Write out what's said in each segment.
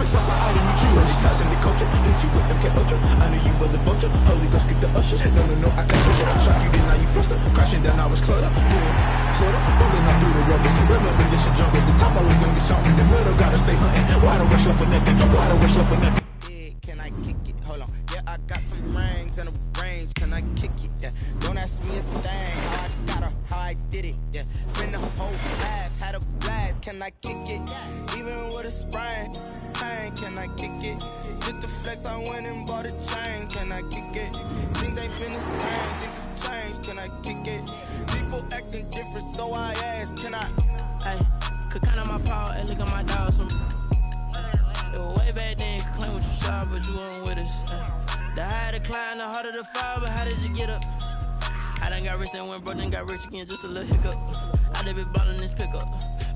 Fresh like an item you choose. Many times in the culture, hit you with MK Ultra. I knew you was a vulture. Holy Ghost get the usher. No, I can touch you. Shock you, then now you fluster. Crashing down, I was clutter. Florida, falling out through the rubber. Remember this is jungle. The top I was gonna get something in the middle. Gotta stay hunting. Why the rush love for nothing? Why the rush love for nothing? Can I kick it? Hold on. Yeah, I got some rings and a range. Can I kick it? Yeah. Don't ask me a thing. How I got her, how I did it. Yeah. Spin the whole half, had a blast. Can I kick it? Even with a sprain. Hey, can I kick it? Just the flex, I went and bought a chain. Can I kick it? Things ain't been the same. Things have changed. Can I kick it? People acting different, so I ask. Can I? Hey, could count on my power and look at my dogs. It was way back then, you could claim what you saw, but you weren't with us. The higher the climb, the harder the fall, but how did you get up? I done got rich, then went broke, then got rich again, just a little hiccup. I done been ballin' this pickup.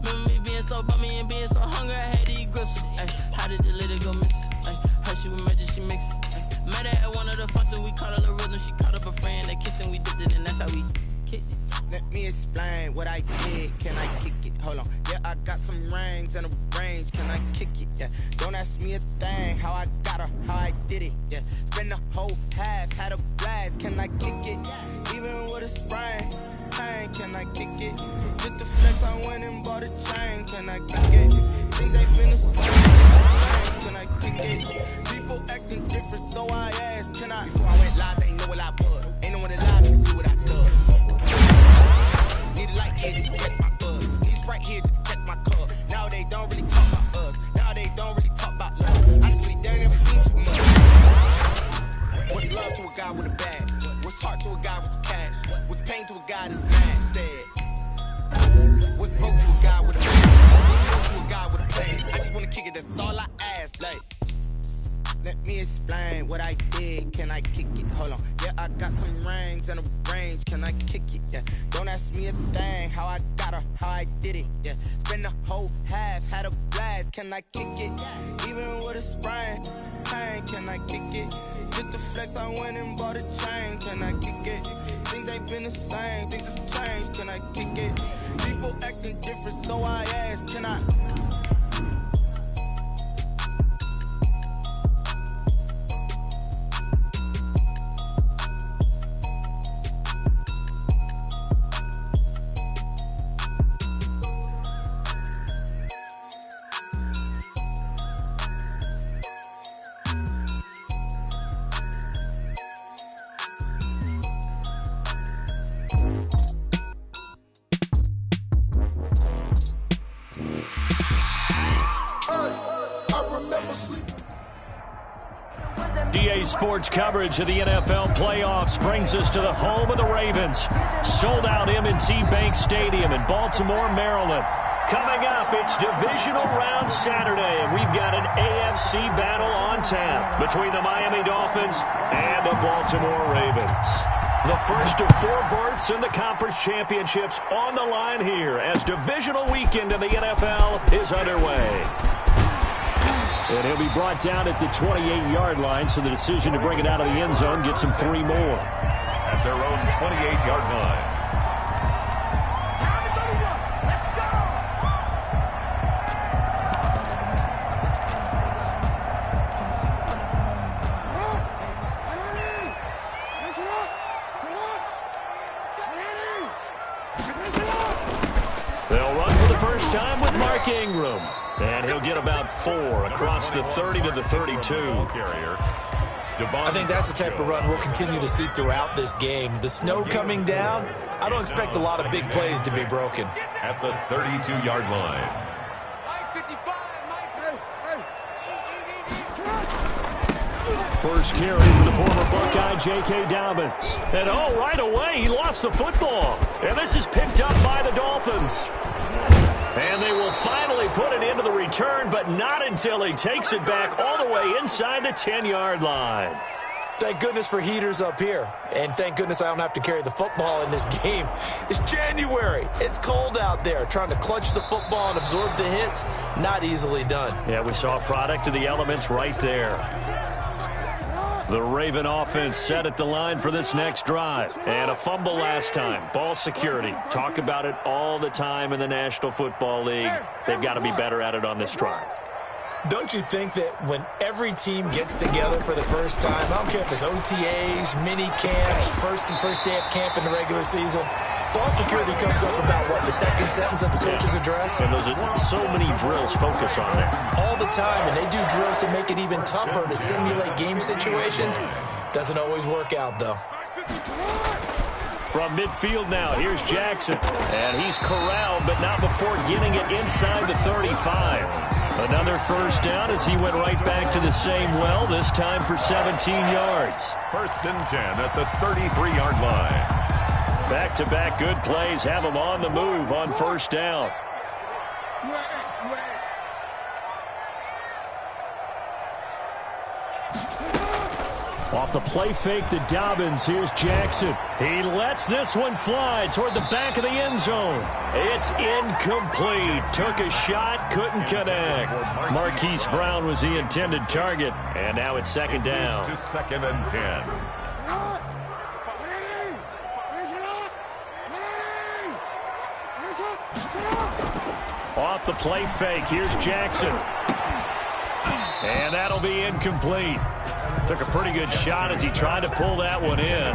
Remember me being so bummy and being so hungry, I had to eat gristle. Ay, how did the lady go miss? Ay, how she was magic, she mixed. Met her at one of the functions, we caught a little rhythm, she caught up a friend, they kissed and we dipped it, and that's how we kicked it. Let me explain what I did. Can I kick it? Hold on. Yeah, I got some rings and a range. Can I kick it? Yeah. Don't ask me a thing. How I got her, how I did it. Yeah. Spend the whole half, had a blast. Can I kick it? Even with a sprain. Hey, can I kick it? Just the flex, I went and bought a chain. Can I kick it? Things ain't been the same. Can I kick it? People acting different, so I asked. Can I? Before I went live, they know what I was. Ain't no one alive to do what I do. Need a light here just to check my buzz. Need Sprite here just to check my cup. Now they don't really talk about us. Now they don't really talk about love. Honestly, they ain't never seen too much. What's love to a guy with a bag? What's heart to a guy with some cash? What's pain to a guy that's mad? Said. What's broke to a guy with a plan? What's broke to a guy with a plan? I just wanna kick it, that's all I ask. Like, let me explain what I did. Can I kick it? Hold on. Yeah, I got some rings and a range. Can I kick it? Yeah. Don't ask me a thing. How I got her, how I did it. Yeah. Spend the whole half, had a blast. Can I kick it? Even with a sprain. Hey, can I kick it? Just the flex, I went and bought a chain. Can I kick it? Things ain't been the same. Things have changed. Can I kick it? People acting different, so I ask. Can I? DA Sports coverage of the NFL playoffs brings us to the home of the Ravens. Sold out M&T Bank Stadium in Baltimore, Maryland. Coming up, it's Divisional Round Saturday, and we've got an AFC battle on tap between the Miami Dolphins and the Baltimore Ravens. The first of 4 berths in the conference championships on the line here as Divisional weekend in the NFL is underway. And he'll be brought down at the 28-yard line, so the decision to bring it out of the end zone gets him 3 more. At their own 28-yard line. They'll run for the first time with Mark Ingram. And he'll get about 4 across the 30 to the 32. I think that's the type of run we'll continue to see throughout this game. The snow coming down, I don't expect a lot of big plays to be broken. At the 32-yard line. First carry for the former Buckeye, J.K. Dobbins. And right away, he lost the football. And this is picked up by the Dolphins. And they will finally put it into the return, but not until he takes it back all the way inside the 10-yard line. Thank goodness for heaters up here. And thank goodness I don't have to carry the football in this game. It's January. It's cold out there. Trying to clutch the football and absorb the hits, not easily done. Yeah, we saw a product of the elements right there. The Raven offense set at the line for this next drive. And a fumble last time. Ball security. Talk about it all the time in the National Football League. They've got to be better at it on this drive. Don't you think that when every team gets together for the first time, I don't care if it's OTAs, mini camps, first day of camp in the regular season, ball security comes up about, what, the second sentence of the coach's address? And those are so many drills focus on that. All the time, and they do drills to make it even tougher to simulate game situations. Doesn't always work out, though. From midfield now, here's Jackson. And he's corralled, but not before getting it inside the 35. Another first down as he went right back to the same well, this time for 17 yards. 1st and 10 at the 33-yard line. Back-to-back good plays have him on the move on first down. Off the play fake to Dobbins, here's Jackson. He lets this one fly toward the back of the end zone. It's incomplete. Took a shot, couldn't connect. Marquise Brown was the intended target, and now it's 2nd down. To 2nd and 10. Off the play fake, here's Jackson. And that'll be incomplete. Took a pretty good shot as he tried to pull that one in.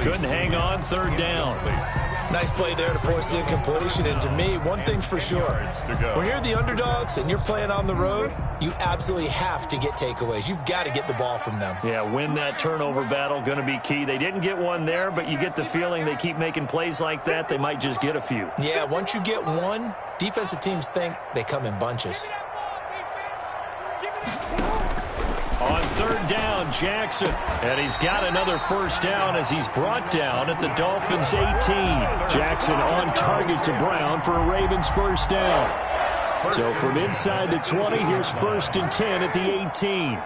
Couldn't hang on, 3rd down. Nice play there to force the incompletion. And to me, one thing's for sure. When you're the underdogs and you're playing on the road, you absolutely have to get takeaways. You've got to get the ball from them. Yeah, win that turnover battle, going to be key. They didn't get one there, but you get the feeling they keep making plays like that, they might just get a few. Yeah, once you get one, defensive teams think they come in bunches. On 3rd down, Jackson. And he's got another first down as he's brought down at the Dolphins' 18. Jackson on target to Brown for a Ravens first down. So from inside the 20, here's 1st and 10 at the 18.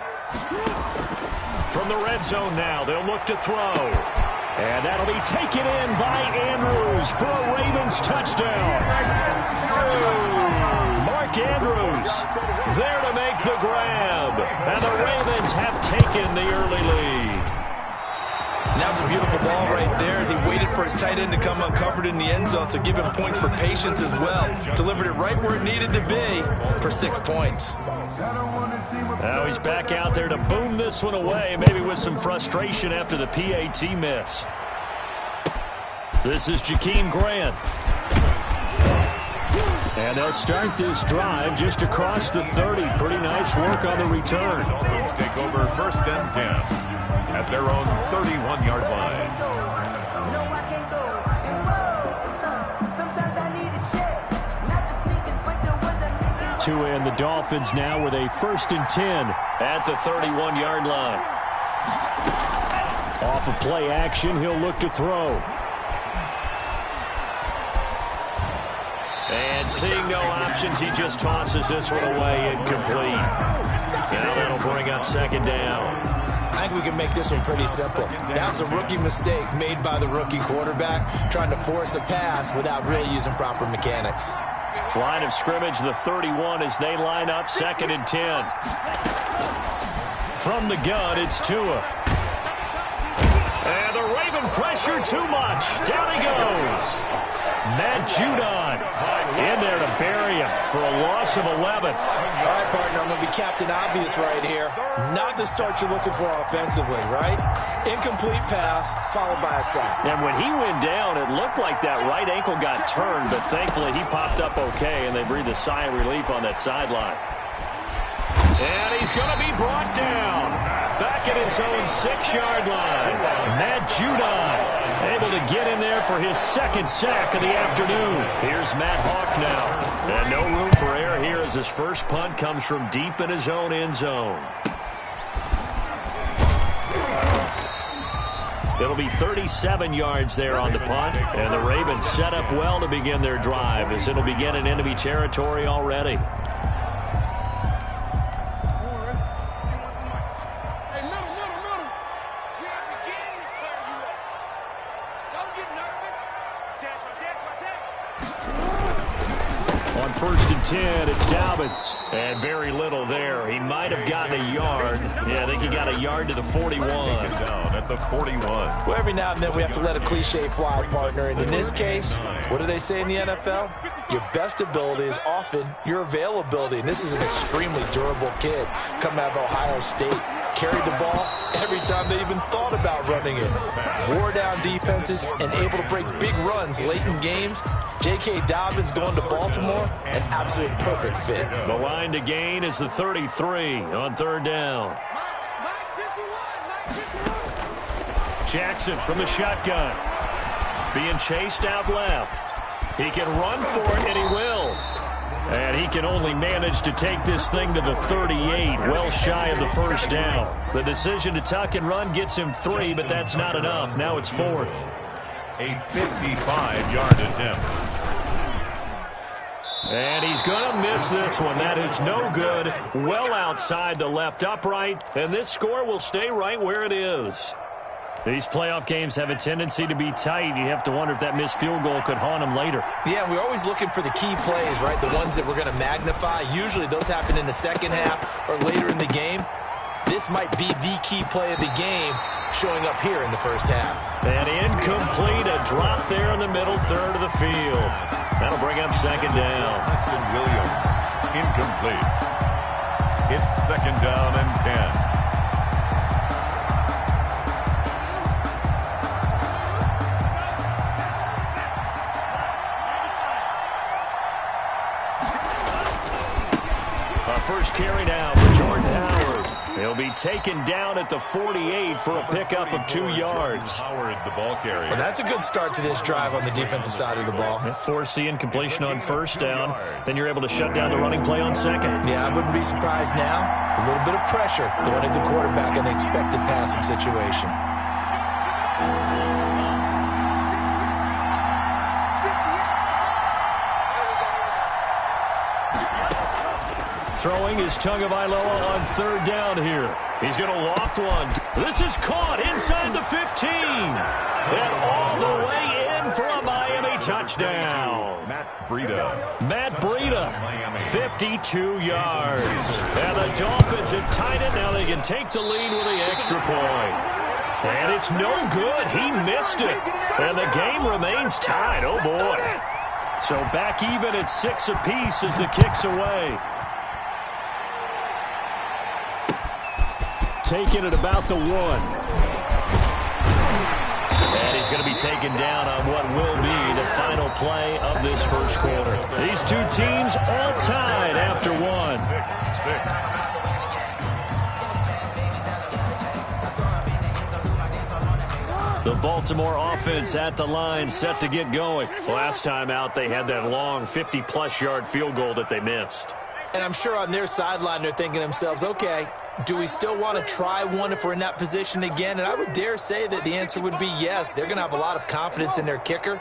From the red zone now, they'll look to throw. And that'll be taken in by Andrews for a Ravens touchdown. Mark Andrews there to make the grab. And the Ravens have taken the early lead. That was a beautiful ball right there as he waited for his tight end to come uncovered in the end zone, so give him points for patience as well. Delivered it right where it needed to be for 6 points. Now he's back out there to boom this one away, maybe with some frustration after the PAT miss. This is Jakeem Grant. And they'll start this drive just across the 30. Pretty nice work on the return. Dolphins take over 1st and 10 at their own 31-yard line. And the Dolphins now with a 1st and 10 at the 31-yard line. Off of play action, he'll look to throw. And seeing no options, he just tosses this one away, incomplete. Now that'll bring up 2nd down. I think we can make this one pretty simple. That was a rookie mistake made by the rookie quarterback, trying to force a pass without really using proper mechanics. Line of scrimmage, the 31 as they line up 2nd and 10. From the gun, it's Tua. And the Raven pressure too much. Down he goes. Matt Judon in there to bury him for a loss of 11. All right, partner, I'm going to be Captain Obvious right here. Not the start you're looking for offensively, right? Incomplete pass followed by a sack. And when he went down, it looked like that right ankle got turned, but thankfully he popped up okay, and they breathed a sigh of relief on that sideline. And he's going to be brought down. Back at his own 6-yard line. Matt Judon able to get in there for his 2nd sack of the afternoon. Here's Matt Hawk now. And no room for error here as his first punt comes from deep in his own end zone. It'll be 37 yards there on the punt. And the Ravens set up well to begin their drive as it'll begin in enemy territory already. On 1st and and 10. It's Dobbins. And very little there. He might have gotten a yard. Yeah, I think he got a yard to the 41. Down at the 41. Well, every now and then we have to let a cliche fly, partner. And in this case, what do they say in the NFL? Your best ability is often your availability. And this is an extremely durable kid coming out of Ohio State. Carried the ball every time they even thought about running it. Wore down defenses and able to break big runs late in games. J.K. Dobbins going to Baltimore, an absolute perfect fit. The line to gain is the 33 on third down. Jackson from the shotgun. Being chased out left. He can run for it, and he will. And he can only manage to take this thing to the 38, well shy of the first down. The decision to tuck and run gets him 3, but that's not enough. Now it's 4th. A 55-yard attempt. And he's going to miss this one. That is no good. Well outside the left upright. And this score will stay right where it is. These playoff games have a tendency to be tight. You have to wonder if that missed field goal could haunt him later. Yeah, we're always looking for the key plays, right? The ones that we're going to magnify. Usually those happen in the second half or later in the game. This might be the key play of the game showing up here in the first half. And incomplete, a drop there in the middle third of the field. That'll bring up second down. Preston Williams, incomplete. It's second down and 10. First carry down for Jordan Howard. He'll be taken down at the 48 for a pickup of 2 yards. Howard, the ball carrier. Well, that's a good start to this drive on the defensive side of the ball. Force incompletion on first down. Then you're able to shut down the running play on second. Yeah, I wouldn't be surprised now. A little bit of pressure going at the quarterback in an expected passing situation. Throwing is Tagovailoa on third down here. He's going to loft one. This is caught inside the 15. And all the way in for a Miami touchdown. Matt Breida, 52 yards. And the Dolphins have tied it. Now they can take the lead with the extra point. And it's no good. He missed it. And the game remains tied. Oh, boy. So back even at 6 apiece as the kick's away. Taken at about the 1. And he's going to be taken down on what will be the final play of this first quarter. These two teams all tied after 1. 6-6. The Baltimore offense at the line, set to get going. Last time out, they had that long 50-plus yard field goal that they missed. And I'm sure on their sideline they're thinking to themselves, okay, do we still want to try one if we're in that position again? And I would dare say that the answer would be yes. They're going to have a lot of confidence in their kicker.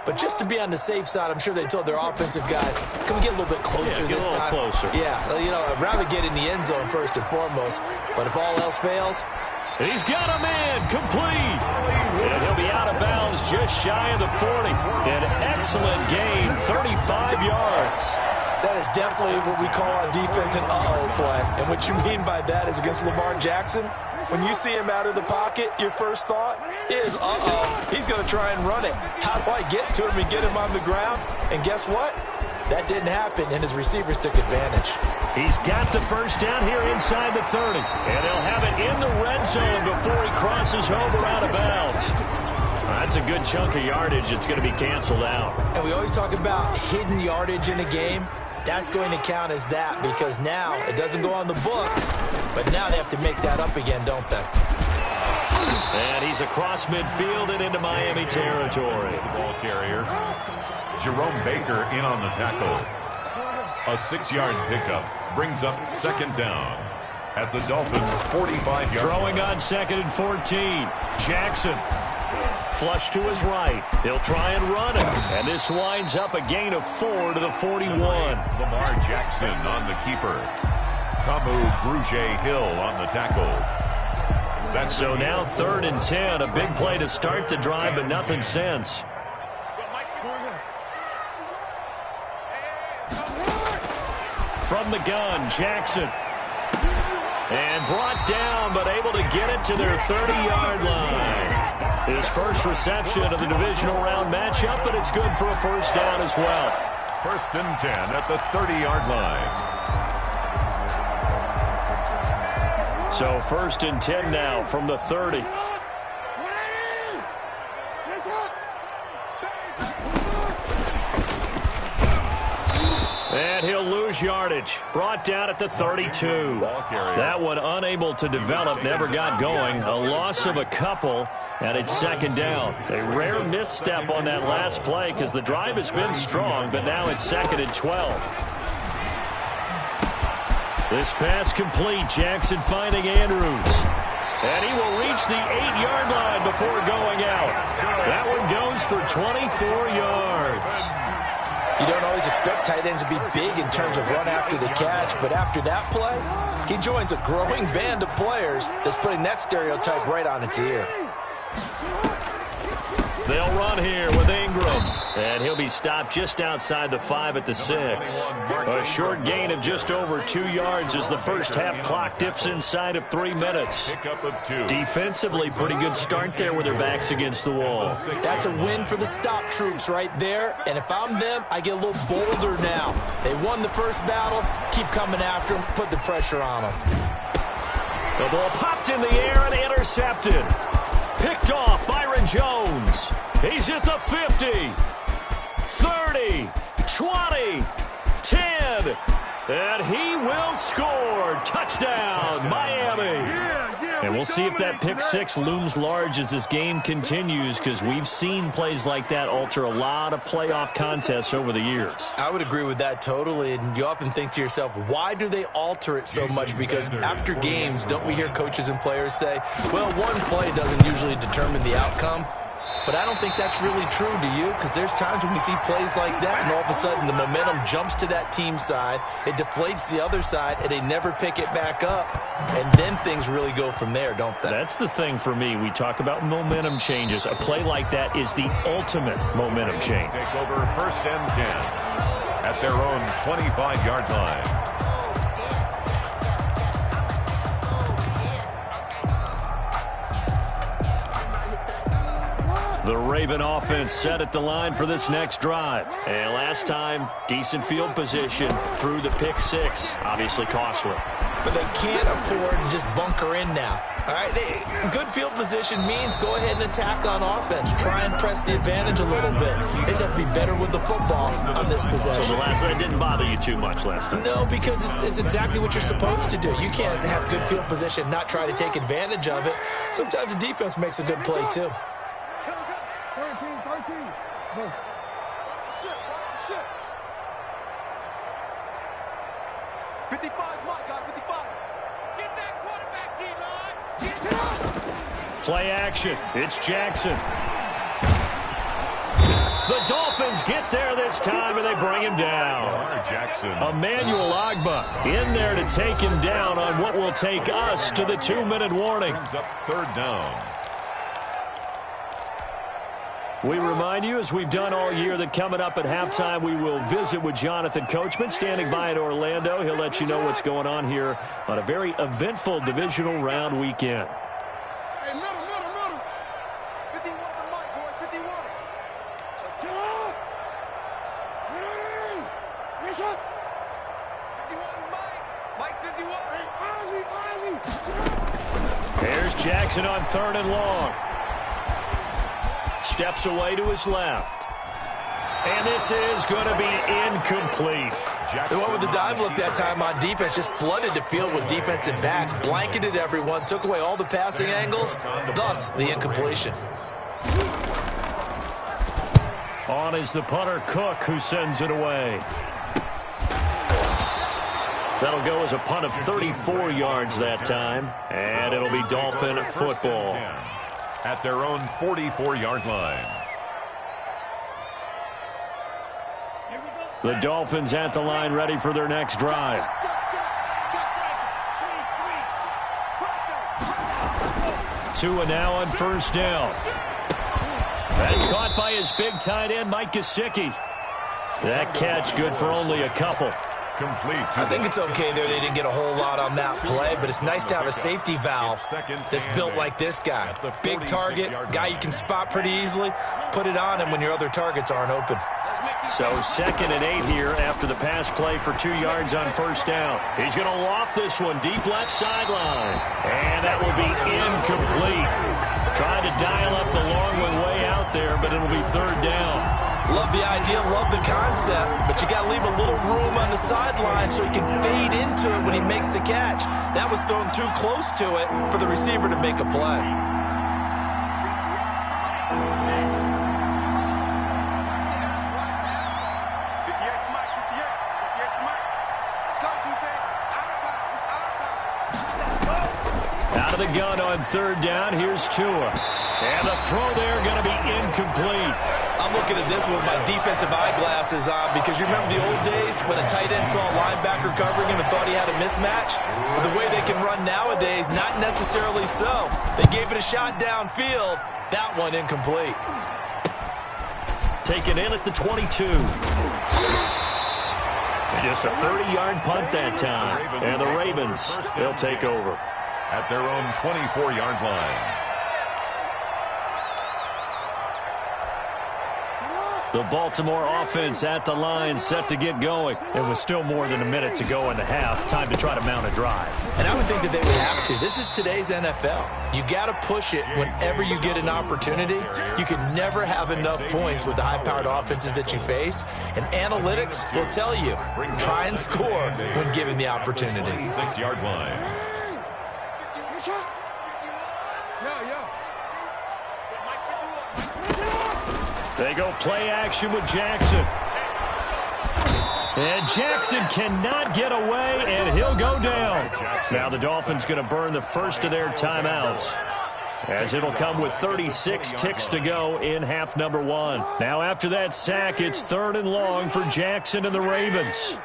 But just to be on the safe side, I'm sure they told their offensive guys, can we get a little bit closer this time? Closer. Yeah, you know, I'd rather get in the end zone first and foremost. But if all else fails, he's got a man complete. And he'll be out of bounds just shy of the 40. An excellent gain, 35 yards. That is definitely what we call on defense an uh-oh play. And what you mean by that is against Lamar Jackson, when you see him out of the pocket, your first thought is, uh-oh, he's going to try and run it. How do I get to him and get him on the ground? And guess what? That didn't happen, and his receivers took advantage. He's got the first down here inside the 30. And they'll have it in the red zone before he crosses over out of bounds. That's a good chunk of yardage. It's going to be canceled out. And we always talk about hidden yardage in a game. That's going to count as that because now it doesn't go on the books, but now they have to make that up again, don't they? And he's across midfield and into Miami territory. The ball carrier, Jerome Baker in on the tackle. A 6-yard pickup brings up second down at the Dolphins' 45-yard. Throwing on second and 14. Jackson. Flush to his right. He'll try and run it. And this winds up a gain of 4 to the 41. Lamar Jackson on the keeper. Kamu Brugier-Hill on the tackle. So now 3rd and 10. A big play to start the drive, but nothing since. from the gun, Jackson. And brought down, but able to get it to their 30-yard line. His first reception of the divisional round matchup, and it's good for a first down as well. 1st and 10 at the 30-yard line. So 1st and 10 now from the 30. And he'll lose yardage. Brought down at the 32. That one unable to develop, never got going. A loss of a couple, and it's 2nd down. A rare misstep on that last play because the drive has been strong, but now it's 2nd and 12. This pass complete. Jackson finding Andrews. And he will reach the 8-yard line before going out. That one goes for 24 yards. You don't always expect tight ends to be big in terms of run after the catch, but after that play, he joins a growing band of players that's putting that stereotype right on its ear. They'll run here with Ingram, and he'll be stopped just outside the 5 at the 6. A short gain of just over 2 yards as the first half clock dips inside of 3 minutes. Defensively, pretty good start there with their backs against the wall. That's a win for the stop troops right there, and if I'm them, I get a little bolder now. They won the first battle, keep coming after them, put the pressure on them. The ball popped in the air and intercepted. Picked off Byron Jones. He's at the 50, 30, 20, 10, and he will score. Touchdown, Miami. And we'll see if that pick 6 looms large as this game continues, because we've seen plays like that alter a lot of playoff contests over the years. I would agree with that totally, and you often think to yourself, why do they alter it so much? Because after games, don't we hear coaches and players say, well, one play doesn't usually determine the outcome? But I don't think that's really true, do you? Because there's times when we see plays like that, and all of a sudden the momentum jumps to that team side, it deflates the other side, and they never pick it back up. And then things really go from there, don't they? That's the thing for me. We talk about momentum changes. A play like that is the ultimate momentum change. Take over 1st and 10 at their own 25-yard line. The Raven offense set at the line for this next drive. And last time, decent field position through the pick 6. Obviously costly. But they can't afford to just bunker in now. All right, good field position means go ahead and attack on offense. Try and press the advantage a little bit. They just have to be better with the football on this possession. So the last one didn't bother you too much last time? No, because it's exactly what you're supposed to do. You can't have good field position, not try to take advantage of it. Sometimes the defense makes a good play, too. 55's my guy, 55. Get that quarterback, D-line. Play action. It's Jackson. The Dolphins get there this time, and they bring him down. Jackson. Emmanuel Agba in there to take him down on what will take us to the 2-minute warning. Brings up 3rd down. We remind you, as we've done all year, that coming up at halftime, we will visit with Jonathan Coachman, standing by in Orlando. He'll let you know what's going on here on a very eventful divisional round weekend. Hey, middle. 51 for Mike, boys, 51. Chill out. 51 Mike 51. Hey, Ozzy. There's Jackson on 3rd and long. Steps away to his left. And this is going to be incomplete. They went with the dive look that time on defense, just flooded the field with defensive backs, blanketed everyone, took away all the passing angles, thus the incompletion. On is the punter, Cook, who sends it away. That'll go as a punt of 34 yards that time, and it'll be Dolphin football. At their own 44-yard line. The Dolphins at the line, ready for their next drive. Tua now on 1st down. That's caught by his big tight end, Mike Gesicki. That catch good for only a couple. Complete. I think it's okay there. They didn't get a whole lot on that play, but it's nice to have a safety valve that's built like this guy. Big target, guy you can spot pretty easily. Put it on him when your other targets aren't open. So 2nd and 8 here after the pass play for 2 yards on first down. He's going to loft this one deep left sideline. And that will be incomplete. Trying to dial up the long one way out there, but it'll be 3rd down. Love the idea, love the concept, but you got to leave a little room on the sideline so he can fade into it when he makes the catch. That was thrown too close to it for the receiver to make a play. Out of the gun on 3rd down, here's Tua. And the throw there going to be incomplete. I'm looking at this with my defensive eyeglasses on because you remember the old days when a tight end saw a linebacker covering him and thought he had a mismatch? But the way they can run nowadays, not necessarily so. They gave it a shot downfield. That one incomplete. Taken in at the 22. Just a 30-yard punt that time. And the Ravens, they'll take over. At their own 24-yard line. The Baltimore offense at the line, set to get going. It was still more than a minute to go in the half. Time to try to mount a drive. And I would think that they would have to. This is today's NFL. You got to push it whenever you get an opportunity. You can never have enough points with the high-powered offenses that you face. And analytics will tell you, try and score when given the opportunity. 6-yard line. They go play action with Jackson. And Jackson cannot get away, and he'll go down. Now the Dolphins going to burn the first of their timeouts, as it'll come with 36 ticks to go in half number 1. Now after that sack, it's 3rd and long for Jackson and the Ravens.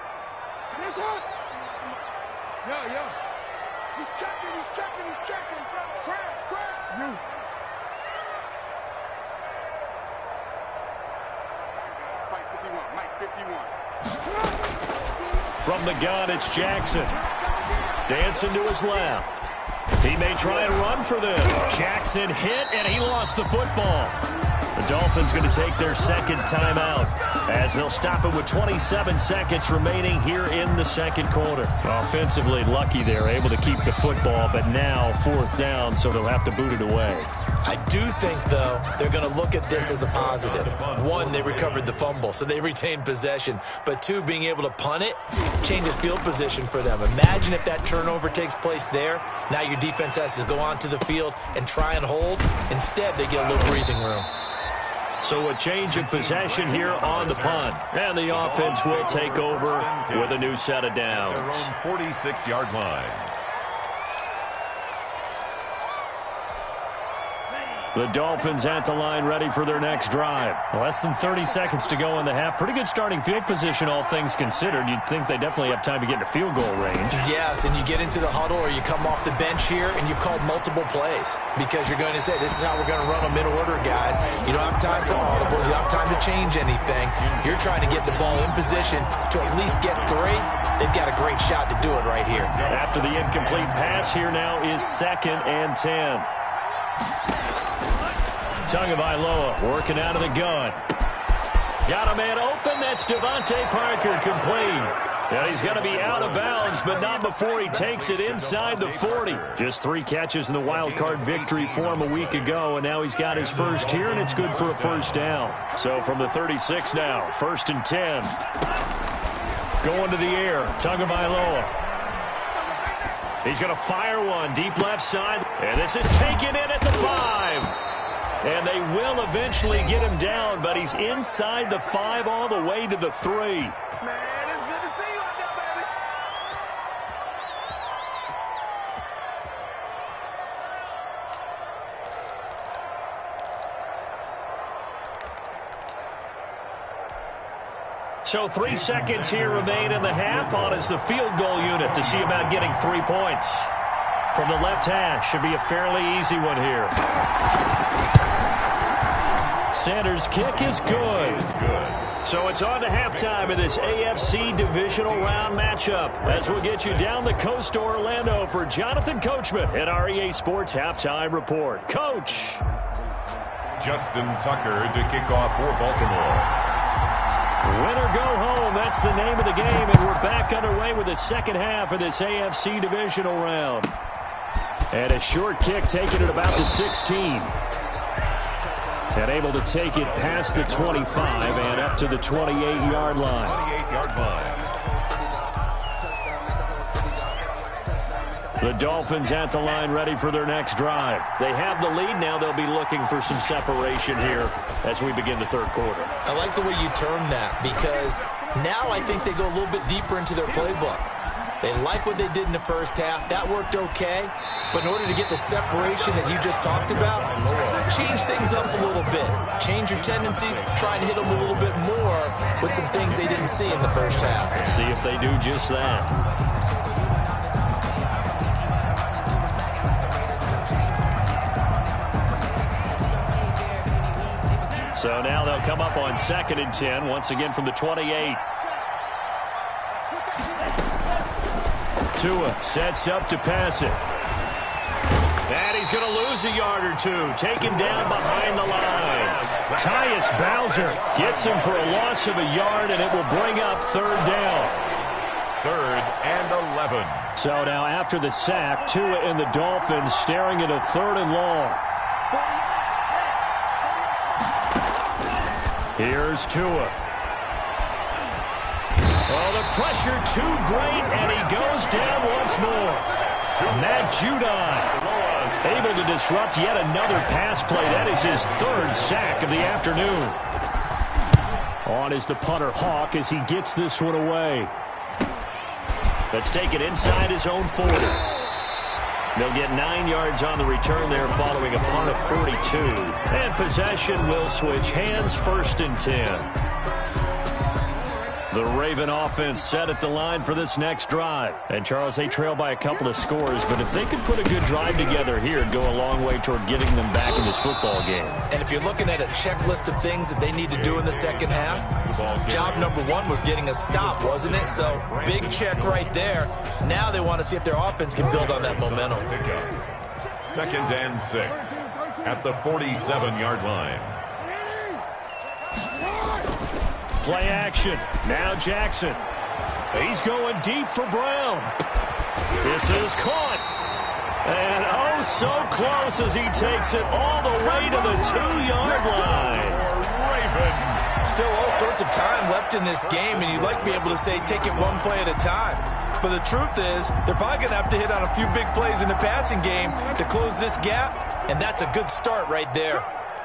From the gun, it's Jackson. Dancing to his left. He may try and run for this. Jackson hit, and he lost the football. The Dolphins going to take their 2nd timeout, as they'll stop it with 27 seconds remaining here in the 2nd quarter. Offensively, lucky they're able to keep the football, but now 4th down, so they'll have to boot it away. I do think, though, they're going to look at this as a positive. 1, they recovered the fumble, so they retained possession. But 2, being able to punt it changes field position for them. Imagine if that turnover takes place there. Now your defense has to go onto the field and try and hold. Instead, they get a little breathing room. So a change of possession here on the punt. And the offense will take over with a new set of downs. Their own 46-yard line. The Dolphins at the line ready for their next drive. Less than 30 seconds to go in the half. Pretty good starting field position, all things considered. You'd think they definitely have time to get into field goal range. Yes, and you get into the huddle or you come off the bench here and you've called multiple plays because you're going to say, this is how we're going to run them in order, guys. You don't have time for audibles. You don't have time to change anything. You're trying to get the ball in position to at least get 3. They've got a great shot to do it right here. After the incomplete pass, here now is 2nd and 10. Tagovailoa working out of the gun. Got a man open. That's Devontae Parker, complete. Yeah, he's going to be out of bounds, but not before he takes it inside the 40. Just 3 catches in the wild card victory for him a week ago, and now he's got his first here, and it's good for a 1st down. So from the 36 now, 1st and 10. Going to the air, Tagovailoa. He's going to fire one deep left side, and this is taken in at the 5. And they will eventually get him down, but he's inside the 5 all the way to the 3. Man, it's good to see you out there, baby. So 3 seconds here remain in the half. On is the field goal unit to see about getting 3 points. From the left hash, should be a fairly easy one here. Sanders' kick is good. So it's on to halftime of this AFC Divisional Round matchup as we'll get you down the coast to Orlando for Jonathan Coachman at our EA Sports Halftime Report. Coach. Justin Tucker to kick off for Baltimore. Win or go home, that's the name of the game, and we're back underway with the second half of this AFC Divisional Round. And a short kick taken at about the 16. And able to take it past the 25 and up to the 28-yard line. 28-yard line. The Dolphins at the line ready for their next drive. They have the lead. Now they'll be looking for some separation here as we begin the third quarter. I like the way you term that because now I think they go a little bit deeper into their playbook. They like what they did in the first half. That worked okay. But in order to get the separation that you just talked about, change things up a little bit. Change your tendencies. Try and hit them a little bit more with some things they didn't see in the first half. See if they do just that. So now they'll come up on 2nd and 10, once again from the 28. Tua sets up to pass it. And he's going to lose a yard or two. Taken down behind the line. Tyus Bowser gets him for a loss of a yard, and it will bring up 3rd down. 3rd and 11. So now after the sack, Tua and the Dolphins staring at a 3rd and long. Here's Tua. Oh, the pressure too great, and he goes down once more. Matt Judon able to disrupt yet another pass play. That is his 3rd sack of the afternoon. On is the punter Hawk as he gets this one away. Let's take it inside his own 40. They'll get 9 yards on the return there following a punt of 42. And possession will switch hands, 1st and 10. The Raven offense set at the line for this next drive. And, Charles, they trail by a couple of scores, but if they could put a good drive together here, it'd go a long way toward getting them back in this football game. And if you're looking at a checklist of things that they need to do in the second half, job number 1 was getting a stop, wasn't it? So, big check right there. Now they want to see if their offense can build on that momentum. 2nd and 6 at the 47-yard line. Play action. Now Jackson. He's going deep for Brown. This is caught. And oh, so close as he takes it all the way to the 2-yard line. Raven. Still all sorts of time left in this game, and you'd like to be able to say take it one play at a time. But the truth is, they're probably going to have to hit on a few big plays in the passing game to close this gap, and that's a good start right there.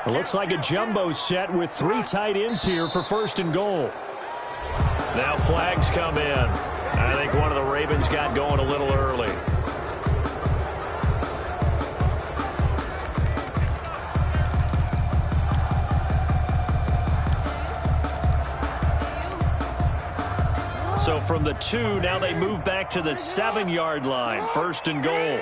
It looks like a jumbo set with 3 tight ends here for 1st and goal. Now flags come in. I think one of the Ravens got going a little early. So from the 2, now they move back to the 7-yard line. 1st and goal.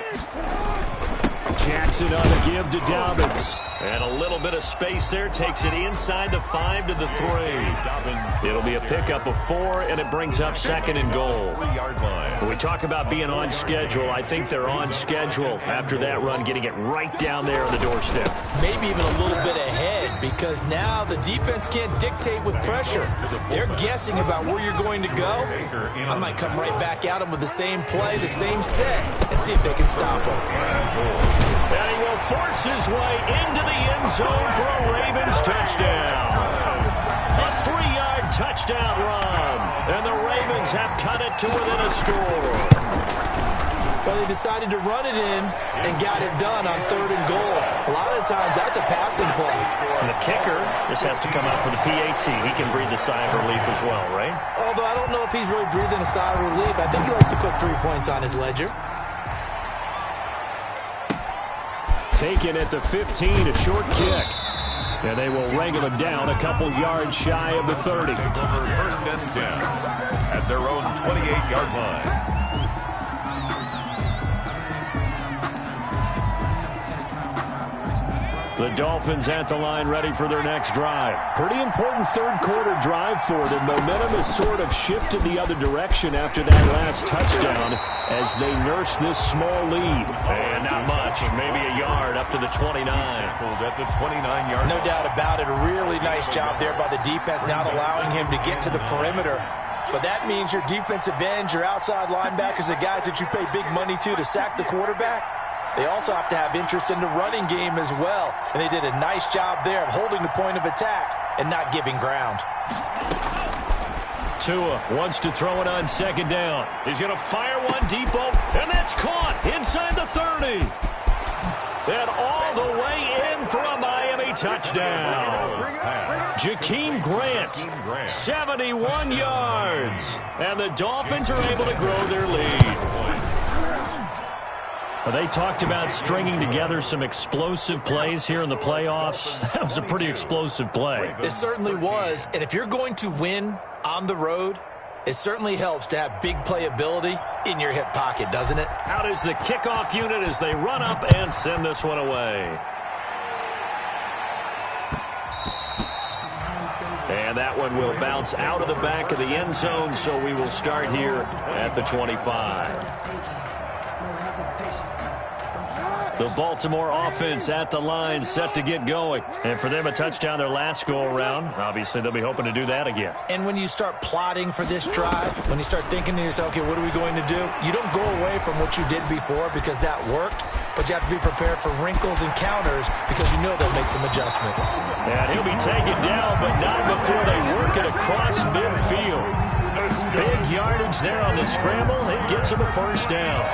Jackson on the give to Dobbins. And a little bit of space there. Takes it inside the 5 to the 3. It'll be a pickup of 4, and it brings up 2nd and goal. When we talk about being on schedule, I think they're on schedule after that run, getting it right down there on the doorstep. Maybe even a little bit ahead, because now the defense can't dictate with pressure. They're guessing about where you're going to go. I might come right back at them with the same play, the same set, and see if they can stop them. And he will force his way into the end zone for a Ravens touchdown. A 3-yard touchdown run. And the Ravens have cut it to within a score. Well, they decided to run it in and got it done on 3rd and goal. A lot of times that's a passing play. And the kicker just has to come out for the PAT. He can breathe the sigh of relief as well, right? Although I don't know if he's really breathing a sigh of relief. I think he likes to put 3 points on his ledger. Taken at the 15, a short kick. And they will wrangle him down a couple yards shy of the 30. 1st and 10 at their own 28-yard line. The Dolphins at the line ready for their next drive. Pretty important third quarter drive for them. Momentum has sort of shifted the other direction after that last touchdown as they nurse this small lead. And not much, maybe a yard up to the 29. At the 29-yard. No doubt about it. A really nice job there by the defense, not allowing him to get to the perimeter. But that means your defensive ends, your outside linebackers, the guys that you pay big money to sack the quarterback, they also have to have interest in the running game as well. And they did a nice job there of holding the point of attack and not giving ground. Tua wants to throw it on second down. He's going to fire one deep open, and that's caught inside the 30. And all the way in for a Miami touchdown. Jakeem Grant, 71 yards. And the Dolphins are able to grow their lead. They talked about stringing together some explosive plays here in the playoffs. That was a pretty explosive play. It certainly was. And if you're going to win on the road, it certainly helps to have big playability in your hip pocket, doesn't it? Out is the kickoff unit as they run up and send this one away. And that one will bounce out of the back of the end zone, so we will start here at the 25. The Baltimore offense at the line, set to get going. And for them, a touchdown their last go-around. Obviously, they'll be hoping to do that again. And when you start plotting for this drive, when you start thinking to yourself, okay, what are we going to do? You don't go away from what you did before because that worked, but you have to be prepared for wrinkles and counters because you know they'll make some adjustments. And he'll be taken down, but not before they work it across midfield. Big yardage there on the scramble. It gets him a first down.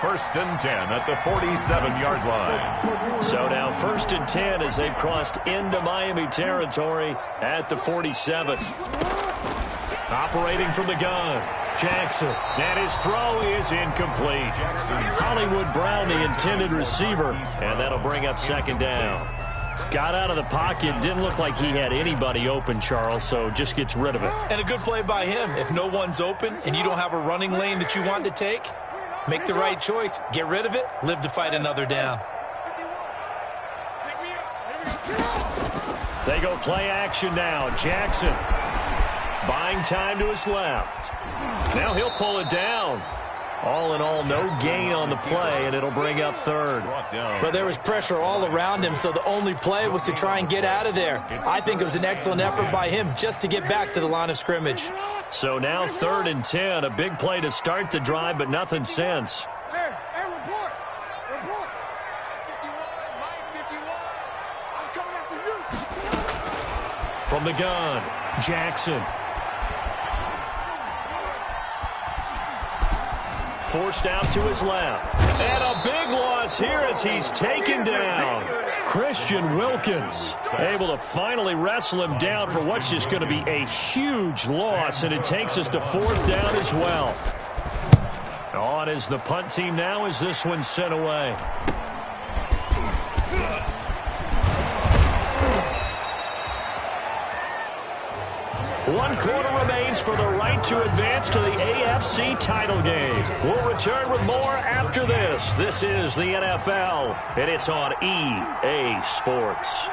First and 10 at the 47-yard line. So now first and 10 as they've crossed into Miami territory at the 47. Operating from the gun, Jackson. And his throw is incomplete. Hollywood Brown, the intended receiver, and that'll bring up second down. Got out of the pocket, didn't look like he had anybody open, Charles, so just gets rid of it. And a good play by him. If no one's open and you don't have a running lane that you want to take, make the right choice. Get rid of it. Live to fight another down. They go play action now. Jackson buying time to his left. Now he'll pull it down. All in all, no gain on the play, and it'll bring up third. But there was pressure all around him, so the only play was to try and get out of there. I think it was an excellent effort by him just to get back to the line of scrimmage. So now third and 10, a big play to start the drive, but nothing since. Hey, report. 51, I'm coming after you. From the gun, Jackson. Forced out to his left. And a big loss here as he's taken down. Christian Wilkins able to finally wrestle him down for what's just going to be a huge loss, and it takes us to fourth down as well. On is the punt team now as this one's sent away. One quarter remains for the right to advance to the AFC title game. We'll return with more after this. This is the NFL, and it's on EA Sports.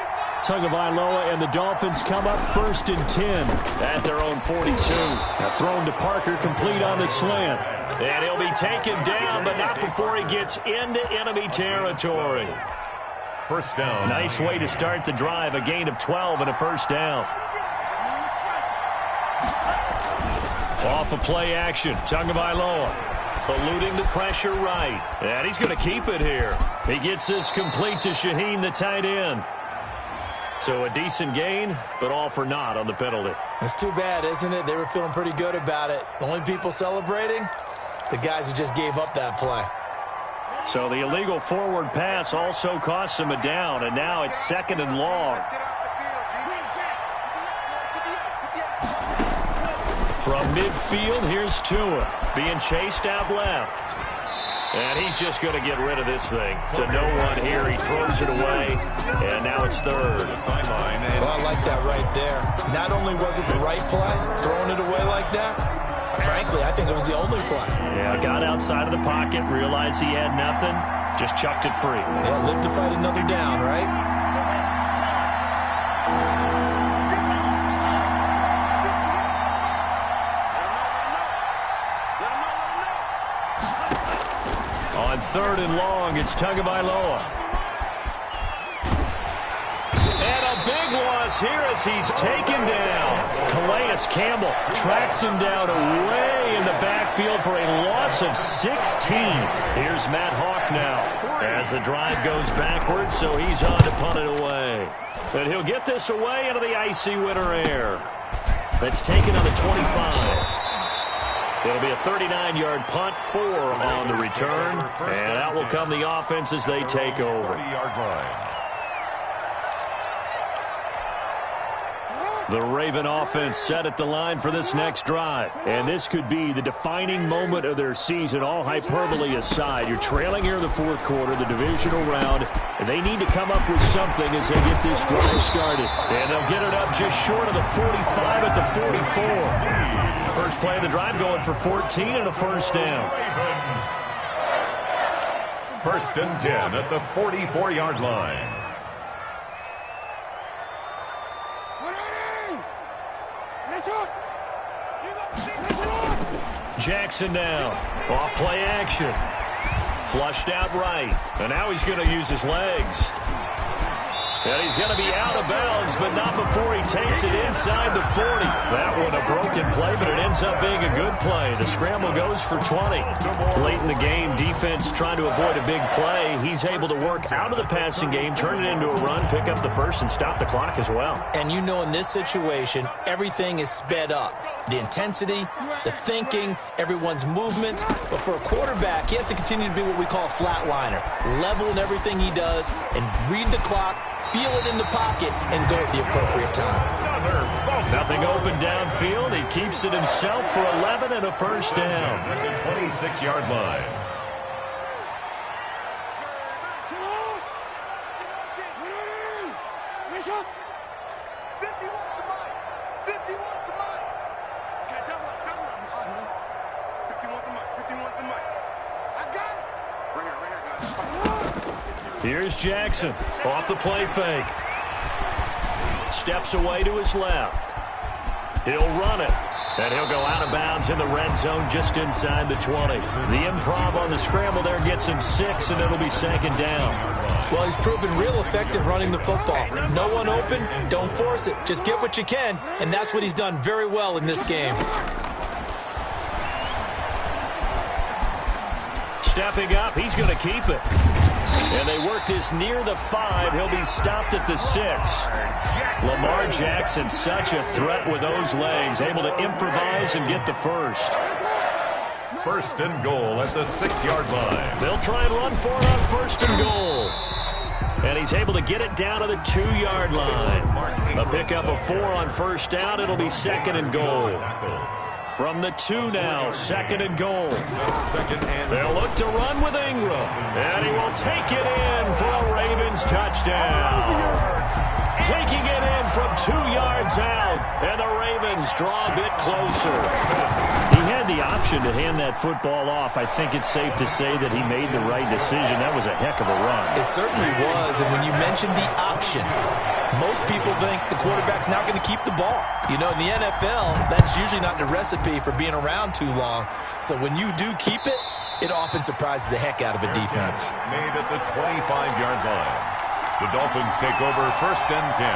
Tagovailoa and the Dolphins come up first and 10 at their own 42. Now thrown to Parker, complete on the slant. And he'll be taken down, but not before he gets into enemy territory. First down. Nice way to start the drive, a gain of 12 and a first down. Off of play action, Tagovailoa eluding the pressure right. And he's going to keep it here. He gets this complete to Shaheen, the tight end. So a decent gain, but all for naught on the penalty. It's too bad, isn't it? They were feeling pretty good about it. The only people celebrating, the guys who just gave up that play. So the illegal forward pass also costs him a down, and now it's second and long. From midfield, here's Tua being chased out left. And he's just going to get rid of this thing. To no one here. He throws it away, and now it's third. Well, I like that right there. Not only was it the right play, throwing it away like that, frankly, I think it was the only play. Yeah, got outside of the pocket, realized he had nothing, Just chucked it free. Yeah, live to fight another down, right? On 3rd and long, it's Tagovailoa. And a big loss here as he's taken down. Calais Campbell tracks him down away in the backfield for a loss of 16. Here's Matt Hawk now as the drive goes backwards, so he's on to punt it away. And he'll get this away into the icy winter air. That's taken on the 25. It'll be a 39-yard punt, 4 on the return, and out will come the offense as they take over. The Raven offense set at the line for this next drive, and this could be the defining moment of their season, all hyperbole aside. You're trailing here in the 4th quarter, the divisional round, and they need to come up with something as they get this drive started. And they'll get it up just short of the 45 at the 44. First play of the drive going for 14 and a first down. 1st and 10 at the 44-yard line. Jackson now. Off play action. Flushed out right. And now he's going to use his legs. And he's going to be out of bounds, but not before he takes it inside the 40. That one a broken play, but it ends up being a good play. The scramble goes for 20. Late in the game, defense trying to avoid a big play. He's able to work out of the passing game, turn it into a run, pick up the first, and stop the clock as well. And you know in this situation, everything is sped up. The intensity, the thinking, everyone's movement. But for a quarterback, he has to continue to be what we call a flatliner. Level in everything he does and read the clock, feel it in the pocket, and go at the appropriate time. Nothing open downfield. He keeps it himself for 11 and a first down. At the 26-yard line. Here's Jackson off the play fake. Steps away to his left. He'll run it. And he'll go out of bounds in the red zone just inside the 20. The improv on the scramble there gets him 6, and it'll be 2nd down. Well, he's proven real effective running the football. No one open, don't force it. Just get what you can, and that's what he's done very well in this game. Stepping up, he's going to keep it. And they work this near the 5. He'll be stopped at the 6. Lamar Jackson, such a threat with those legs, able to improvise and get the first. 1st and goal at the 6-yard line. They'll try and run for it on 1st and goal. And he's able to get it down to the 2-yard line. A pickup of 4 on 1st down. It'll be 2nd and goal. From the 2 now, 2nd and goal. They'll look to run with Ingram. And he will take it in for a Ravens touchdown. Taking it in from 2 yards out. And the Ravens draw a bit closer. He had the option to hand that football off. I think it's safe to say that he made the right decision. That was a heck of a run. It certainly was. And when you mentioned the option, most people think the quarterback's not going to keep the ball. You know, in the NFL, that's usually not the recipe for being around too long. So when you do keep it, it often surprises the heck out of a defense. Made at the 25-yard line. The Dolphins take over 1st and 10.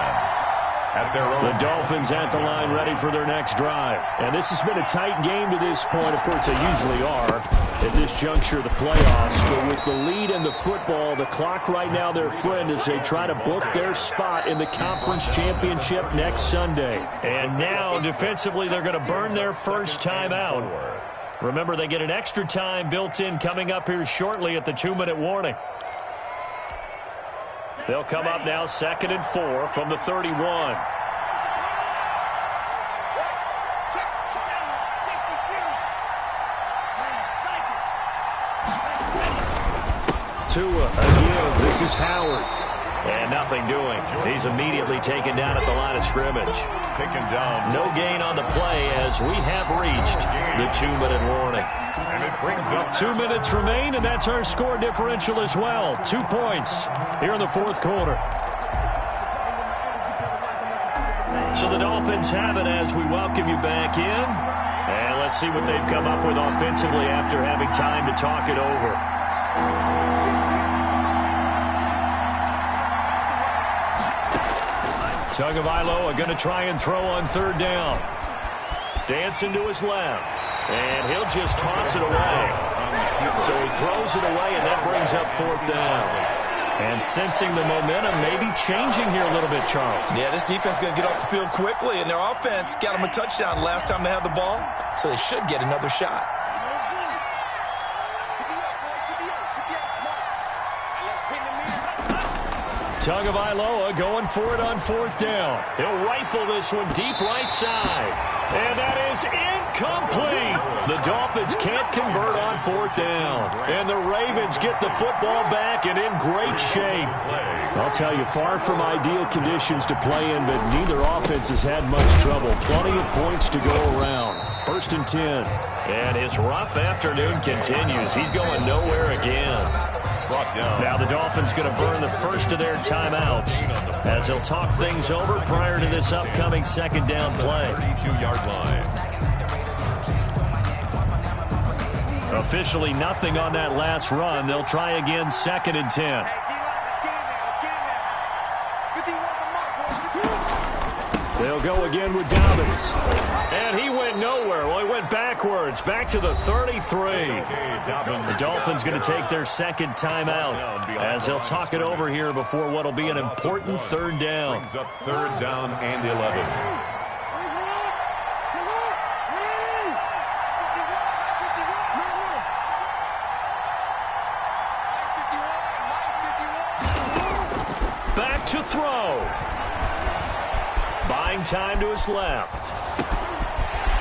At their own. The Dolphins at the line ready for their next drive. And this has been a tight game to this point. Of course, they usually are at this juncture of the playoffs. But with the lead in the football, the clock right now their friend as they try to book their spot in the conference championship next Sunday. And now, defensively, they're going to burn their first time out. Remember, they get an extra time built in coming up here shortly at the 2-minute warning. They'll come up now 2nd and 4 from the 31. Tua, again, this is Howard. And nothing doing. He's immediately taken down at the line of scrimmage. Taken down. No gain on the play as we have reached the 2-minute warning. And it brings up 2 minutes remain, and that's our score differential as well. 2 points here in the fourth quarter. So the Dolphins have it as we welcome you back in. And let's see what they've come up with offensively after having time to talk it over. Tagovailoa going to try and throw on third down. Dancing to his left. And he'll just toss it away. So he throws it away, and that brings up fourth down. And sensing the momentum maybe changing here a little bit, Charles. Yeah, this defense is going to get off the field quickly, and their offense got them a touchdown last time they had the ball, so they should get another shot. Tagovailoa going for it on fourth down. He'll rifle this one deep right side. And that is incomplete. The Dolphins can't convert on fourth down. And the Ravens get the football back and in great shape. I'll tell you, far from ideal conditions to play in, but neither offense has had much trouble. Plenty of points to go around. 1st and 10. And his rough afternoon continues. He's going nowhere again. Now the Dolphins going to burn the first of their timeouts as they'll talk things over prior to this upcoming second down play. 32-yard line. Officially nothing on that last run. They'll try again 2nd and 10. They'll go again with Dobbins. And he went nowhere. Well, he went backwards, back to the 33. The Dolphins going to take their second timeout as they'll talk it over here before what will be an important third down. Brings up third down and 11. Back to throw. Buying time to his left.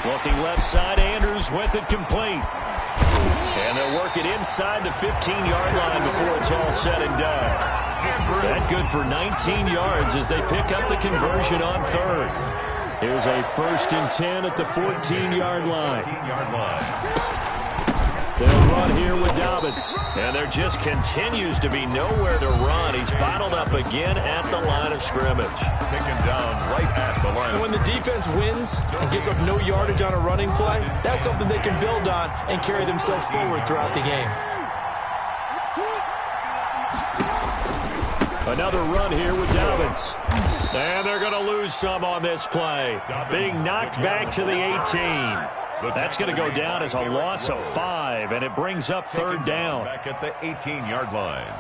Looking left side, Andrews with it complete. And they'll work it inside the 15-yard line before it's all said and done. That good for 19 yards as they pick up the conversion on third. Here's a 1st and 10 at the 14-yard line. They'll run here with Dobbins. And there just continues to be nowhere to run. He's bottled up again at the line of scrimmage. Taken down right at the line. And when the defense wins and gets up no yardage on a running play, that's something they can build on and carry themselves forward throughout the game. Another run here with Dobbins. And they're going to lose some on this play. Being knocked back to the 18. That's going to go down as a loss of 5, and it brings up third down. Back at the 18-yard line.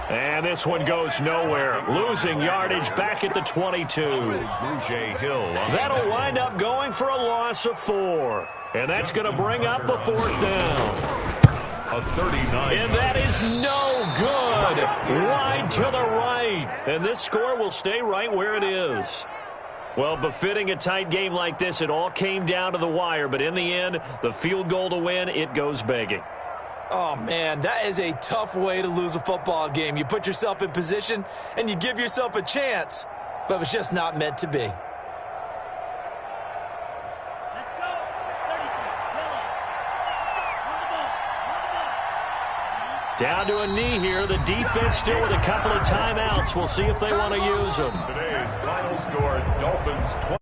And this one goes nowhere. Losing yardage back at the 22. That'll wind up going for a loss of 4. And that's going to bring up a fourth down. A 39. And that is no good. Wide to the right. And this score will stay right where it is. Well, befitting a tight game like this, it all came down to the wire. But in the end, the field goal to win, it goes begging. Oh, man, that is a tough way to lose a football game. You put yourself in position, and you give yourself a chance, but it was just not meant to be. Down to a knee here. The defense still with a couple of timeouts. We'll see if they want to use them. Today's final score, Dolphins 20.